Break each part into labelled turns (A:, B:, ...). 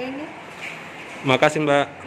A: Leni.
B: Makasih Mbak.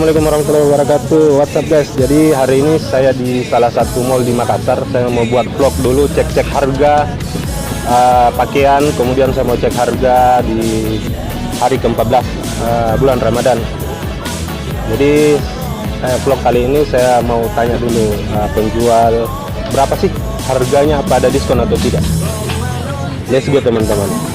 B: Assalamualaikum warahmatullahi wabarakatuh. What's up guys? Jadi hari ini saya di salah satu mall di Makassar. Saya mau buat vlog dulu, cek-cek harga pakaian. Kemudian saya mau cek harga di hari ke-14 bulan Ramadan. Jadi vlog kali ini saya mau tanya dulu penjual berapa sih harganya, apa ada diskon atau tidak. Let's go teman-teman.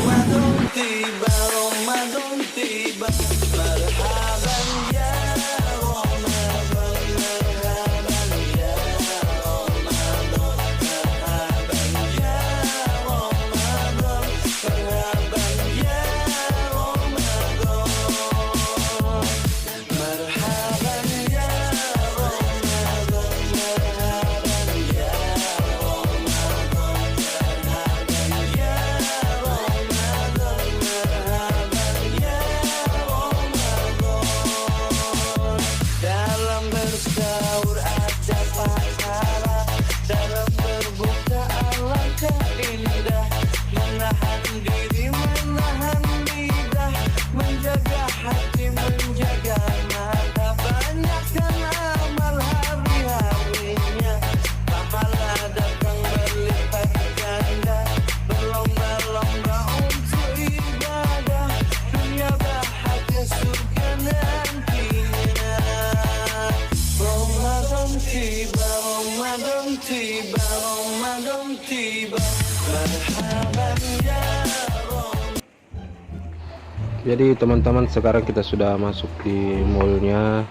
B: Jadi teman-teman, sekarang kita sudah masuk di mallnya.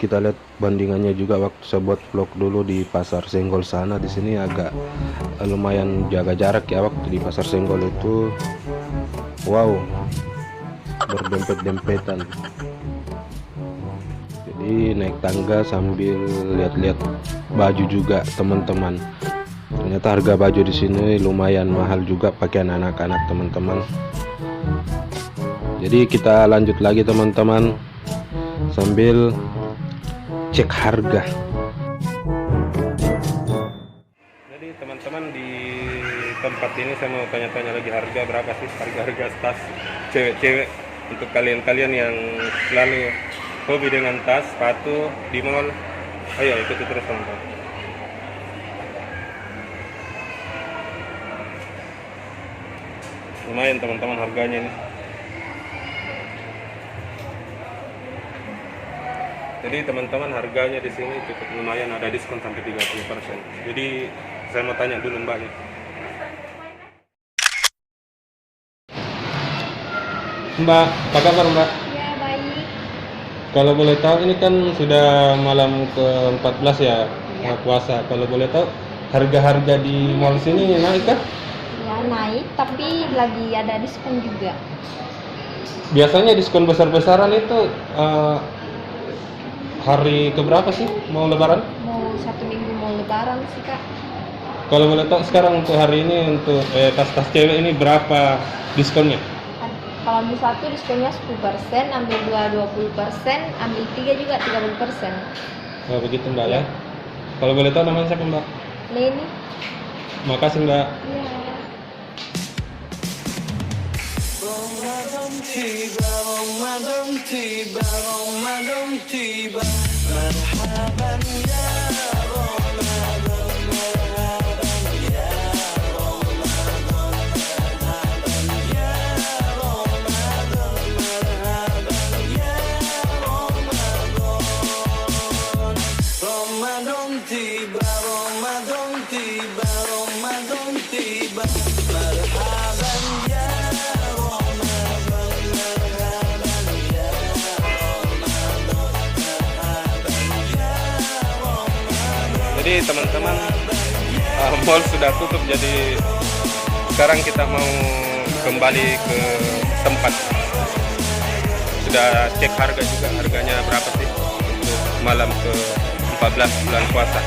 B: Kita lihat bandingannya juga waktu saya buat vlog dulu di Pasar Senggol sana. Di sini agak lumayan jaga jarak ya, waktu di Pasar Senggol itu wow, berdempet-dempetan. Jadi naik tangga sambil lihat-lihat baju juga teman-teman. Ternyata harga baju di sini lumayan mahal juga, pakaian anak-anak teman-teman. Jadi kita lanjut lagi teman-teman sambil cek harga. Jadi teman-teman, di tempat ini saya mau tanya-tanya lagi harga berapa sih harga tas cewek-cewek untuk kalian-kalian yang selalu hobi dengan tas, sepatu di mall. Ayo ikuti terus teman-teman. Lumayan teman-teman harganya nih. Jadi teman-teman, harganya di sini cukup lumayan, ada diskon sampai 30%. Jadi saya mau tanya dulu mbaknya. Mbak, apa kabar mbak?
A: Ya, baik.
B: Kalau boleh tahu, ini kan sudah malam ke-14 ya, puasa. Kalau boleh tahu, harga-harga di mall sini naik kah?
A: Ya, naik, tapi lagi ada diskon juga.
B: Biasanya diskon besar-besaran itu hari keberapa sih mau lebaran?
A: Mau 1 minggu mau lebaran sih, Kak.
B: Kalau boleh tahu sekarang untuk hari ini untuk tas-tas cewek ini berapa diskonnya?
A: Kalau ambil 1 diskonnya 10%, ambil 2 20%, ambil 3 juga 30%.
B: Oh begitu mbak ya. Kalau boleh tahu namanya siapa mbak?
A: Leni.
B: Makasih mbak.
A: Ya.
C: Ramadan tiba, Ramadan tiba, marhaban ya Ramadan, marhaban ya Ramadan, marhaban ya Ramadan, marhaban ya Ramadan. Ramadan tiba, Ramadan tiba, Ramadan tiba, marhaban ya.
B: Jadi teman-teman, mall sudah tutup, jadi sekarang kita mau kembali ke tempat. Sudah cek harga juga, harganya berapa sih untuk malam ke 14 bulan puasa.